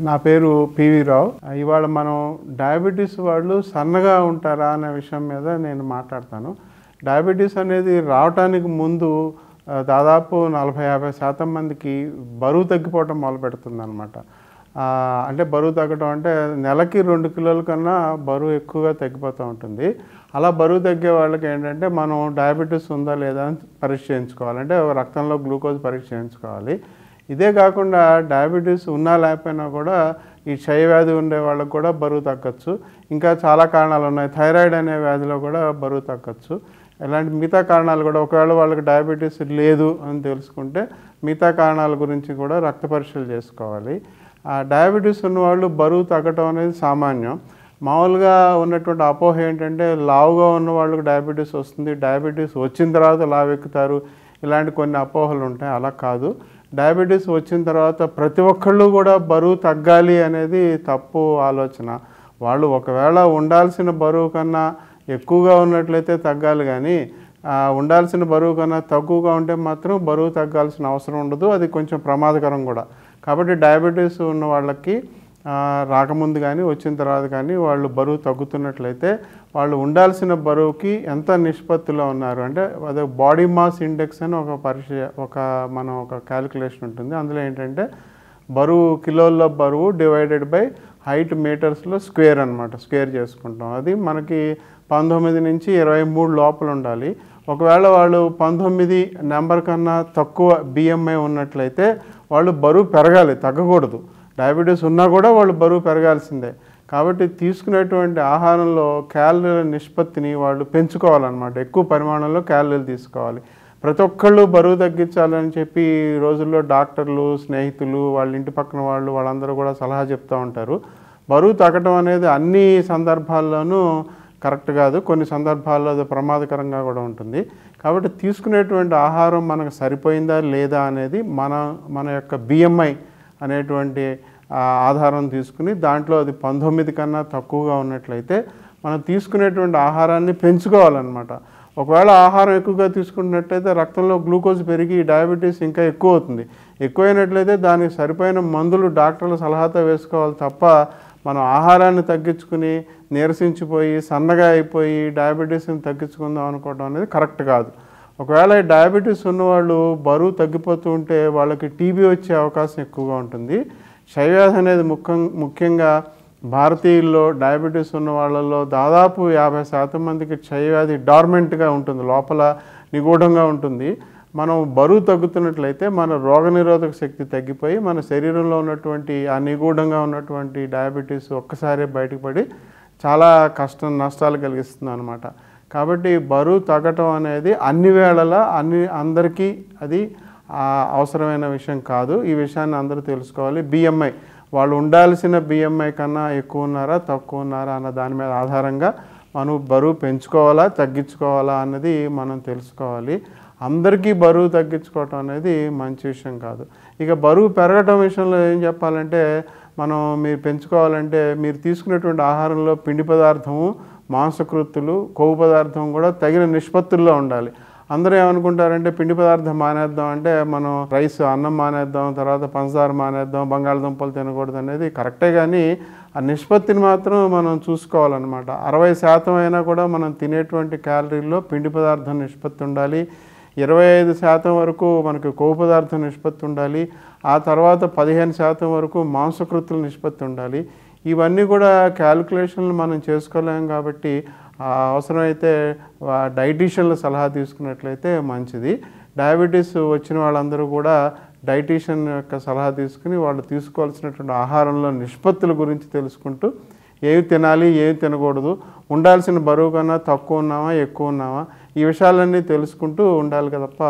నా పేరు పివి రావు. ఇవాళ మనం డయాబెటీస్ వాళ్ళు సన్నగా ఉంటారా అనే విషయం మీద నేను మాట్లాడతాను. డయాబెటీస్ అనేది రావటానికి ముందు దాదాపు 40-50% మందికి బరువు తగ్గిపోవటం మొదలుపెడుతుందన్నమాట. అంటే బరువు తగ్గడం అంటే నెలకి 2 కిలోల కన్నా బరువు ఎక్కువగా తగ్గిపోతూ ఉంటుంది. అలా బరువు తగ్గే వాళ్ళకి ఏంటంటే మనం డయాబెటీస్ ఉందా లేదా అని పరీక్ష చేయించుకోవాలి. అంటే రక్తంలో గ్లూకోజ్ పరీక్ష చేయించుకోవాలి. ఇదే కాకుండా డయాబెటీస్ ఉన్నా లేకపోయినా కూడా ఈ క్షయవ్యాధి ఉండే వాళ్ళకు కూడా బరువు తగ్గచ్చు. ఇంకా చాలా కారణాలు ఉన్నాయి. థైరాయిడ్ అనే వ్యాధిలో కూడా బరువు తగ్గచ్చు. ఇలాంటి మిగతా కారణాలు కూడా ఒకవేళ వాళ్ళకి డయాబెటీస్ లేదు అని తెలుసుకుంటే మిగతా కారణాల గురించి కూడా రక్త పరీక్షలు చేసుకోవాలి. డయాబెటీస్ ఉన్నవాళ్ళు బరువు తగ్గటం అనేది సామాన్యం. మామూలుగా ఉన్నటువంటి అపోహ ఏంటంటే లావుగా ఉన్న వాళ్ళకి డయాబెటీస్ వస్తుంది, డయాబెటీస్ వచ్చిన తర్వాత లావెక్కుతారు, ఇలాంటి కొన్ని అపోహలు ఉంటాయి. అలా కాదు. డయాబెటీస్ వచ్చిన తర్వాత ప్రతి ఒక్కళ్ళు కూడా బరువు తగ్గాలి అనేది తప్పు ఆలోచన. వాళ్ళు ఒకవేళ ఉండాల్సిన బరువు కన్నా ఎక్కువగా ఉన్నట్లయితే తగ్గాలి, కానీ ఉండాల్సిన బరువు కన్నా తక్కువగా ఉంటే మాత్రం బరువు తగ్గాల్సిన అవసరం ఉండదు. అది కొంచెం ప్రమాదకరం కూడా. కాబట్టి డయాబెటీస్ ఉన్న వాళ్ళకి రాకముందు కానీ వచ్చిన తర్వాత కానీ వాళ్ళు బరువు తగ్గుతున్నట్లయితే వాళ్ళు ఉండాల్సిన బరువుకి ఎంత నిష్పత్తిలో ఉన్నారు అంటే అదే బాడీ మాస్ ఇండెక్స్ అని ఒక పరీక్ష ఒక క్యాలిక్యులేషన్ ఉంటుంది. అందులో ఏంటంటే బరువు కిలోల్లో బరువు డివైడెడ్ బై హైట్ మీటర్స్లో స్క్వేర్ అనమాట. స్క్వేర్ చేసుకుంటాం. అది మనకి 19 నుంచి 23 లోపల ఉండాలి. ఒకవేళ వాళ్ళు 19 నెంబర్ కన్నా తక్కువ బిఎంఐ ఉన్నట్లయితే వాళ్ళు బరువు పెరగాలి, తగ్గకూడదు. డయాబెటీస్ ఉన్నా కూడా వాళ్ళు బరువు పెరగాల్సిందే. కాబట్టి తీసుకునేటువంటి ఆహారంలో క్యాలరీల నిష్పత్తిని వాళ్ళు పెంచుకోవాలన్నమాట. ఎక్కువ పరిమాణంలో క్యాలరీలు తీసుకోవాలి. ప్రతి ఒక్కళ్ళు బరువు తగ్గించాలని చెప్పి ఈ రోజుల్లో డాక్టర్లు, స్నేహితులు, వాళ్ళ ఇంటి పక్కన వాళ్ళందరూ కూడా సలహా చెప్తూ ఉంటారు. బరువు తగ్గడం అనేది అన్ని సందర్భాల్లోనూ కరెక్ట్ కాదు. కొన్ని సందర్భాల్లో అది ప్రమాదకరంగా కూడా ఉంటుంది. కాబట్టి తీసుకునేటువంటి ఆహారం మనకు సరిపోయిందా లేదా అనేది మన యొక్క బిఎంఐ అనేటువంటి ఆధారం తీసుకుని దాంట్లో అది 19 కన్నా తక్కువగా ఉన్నట్లయితే మనం తీసుకునేటువంటి ఆహారాన్ని పెంచుకోవాలన్నమాట. ఒకవేళ ఆహారం ఎక్కువగా తీసుకున్నట్లయితే రక్తంలో గ్లూకోజ్ పెరిగి డయాబెటీస్ ఇంకా ఎక్కువ అవుతుంది. ఎక్కువైనట్లయితే దానికి సరిపోయిన మందులు డాక్టర్ల సలహాతో వేసుకోవాలి తప్ప మనం ఆహారాన్ని తగ్గించుకుని నీరసించిపోయి సన్నగా అయిపోయి డయాబెటీస్ని తగ్గించుకుందాం అనుకోవడం అనేది కరెక్ట్ కాదు. ఒకవేళ డయాబెటీస్ ఉన్నవాళ్ళు బరువు తగ్గిపోతూ ఉంటే వాళ్ళకి టీబీ వచ్చే అవకాశం ఎక్కువగా ఉంటుంది. క్షయవ్యాధి అనేది ముఖ్యంగా భారతీయుల్లో డయాబెటీస్ ఉన్న వాళ్ళల్లో దాదాపు 50% మందికి క్షయవ్యాధి డార్మెంట్గా ఉంటుంది, లోపల నిగూఢంగా ఉంటుంది. మనం బరువు తగ్గుతున్నట్లయితే మన రోగనిరోధక శక్తి తగ్గిపోయి మన శరీరంలో ఉన్నటువంటి ఆ నిగూఢంగా ఉన్నటువంటి డయాబెటీస్ ఒక్కసారి బయటకు పడి చాలా నష్టాలు కలిగిస్తుంది అన్నమాట. కాబట్టి బరువు తగ్గటం అనేది అన్ని వేళలా అందరికీ అది అవసరమైన విషయం కాదు. ఈ విషయాన్ని అందరూ తెలుసుకోవాలి. బిఎంఐ వాళ్ళు ఉండాల్సిన బిఎంఐ కన్నా ఎక్కువ ఉన్నారా తక్కువ ఉన్నారా అన్న దాని మీద ఆధారంగా మనం బరువు పెంచుకోవాలా తగ్గించుకోవాలా అన్నది మనం తెలుసుకోవాలి. అందరికీ బరువు తగ్గించుకోవటం అనేది మంచి విషయం కాదు. ఇక బరువు పెరగటం విషయంలో ఏం చెప్పాలంటే మీరు పెంచుకోవాలంటే మీరు తీసుకునేటువంటి ఆహారంలో పిండి పదార్థము, మాంసకృత్తులు, కొవ్వు పదార్థం కూడా తగిన నిష్పత్తుల్లో ఉండాలి. అందరూ ఏమనుకుంటారంటే పిండి పదార్థం మానేద్దాం అంటే మనం అన్నం మానేద్దాం, తర్వాత పంచదార మానేద్దాం, బంగాళదుంపలు తినకూడదు అనేది కరెక్టే, కానీ ఆ నిష్పత్తిని మాత్రం మనం చూసుకోవాలన్నమాట. 60% అయినా కూడా మనం తినేటువంటి క్యాలరీల్లో పిండి పదార్థం నిష్పత్తి ఉండాలి. 25% వరకు మనకు కొవ్వు పదార్థం నిష్పత్తి ఉండాలి. ఆ తర్వాత 15% వరకు మాంసకృత్తుల నిష్పత్తి ఉండాలి. ఇవన్నీ కూడా క్యాలిక్యులేషన్లు మనం చేసుకోలేం. కాబట్టి అవసరమైతే డైటీషియన్ల సలహా తీసుకున్నట్లయితే మంచిది. డయాబెటీస్ వచ్చిన వాళ్ళందరూ కూడా డైటీషియన్ యొక్క సలహా తీసుకుని వాళ్ళు తీసుకోవాల్సినటువంటి ఆహారంలో నిష్పత్తుల గురించి తెలుసుకుంటూ ఏవి తినాలి ఏవి తినకూడదు, ఉండాల్సిన బరువు కన్నా తక్కువ ఉన్నామా ఎక్కువ ఉన్నామా ఈ విషయాలన్నీ తెలుసుకుంటూ ఉండాలి తప్ప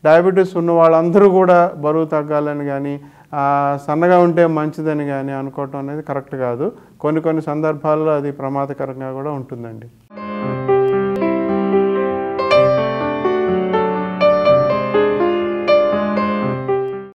డయాబెటీస్ ఉన్న వాళ్ళందరూ కూడా బరువు తగ్గాలని కానీ సన్నగా ఉంటే మంచిదని కానీ అనుకోవటం అనేది కరెక్ట్ కాదు. కొన్ని సందర్భాల్లో అది ప్రమాదకరంగా కూడా ఉంటుందండి.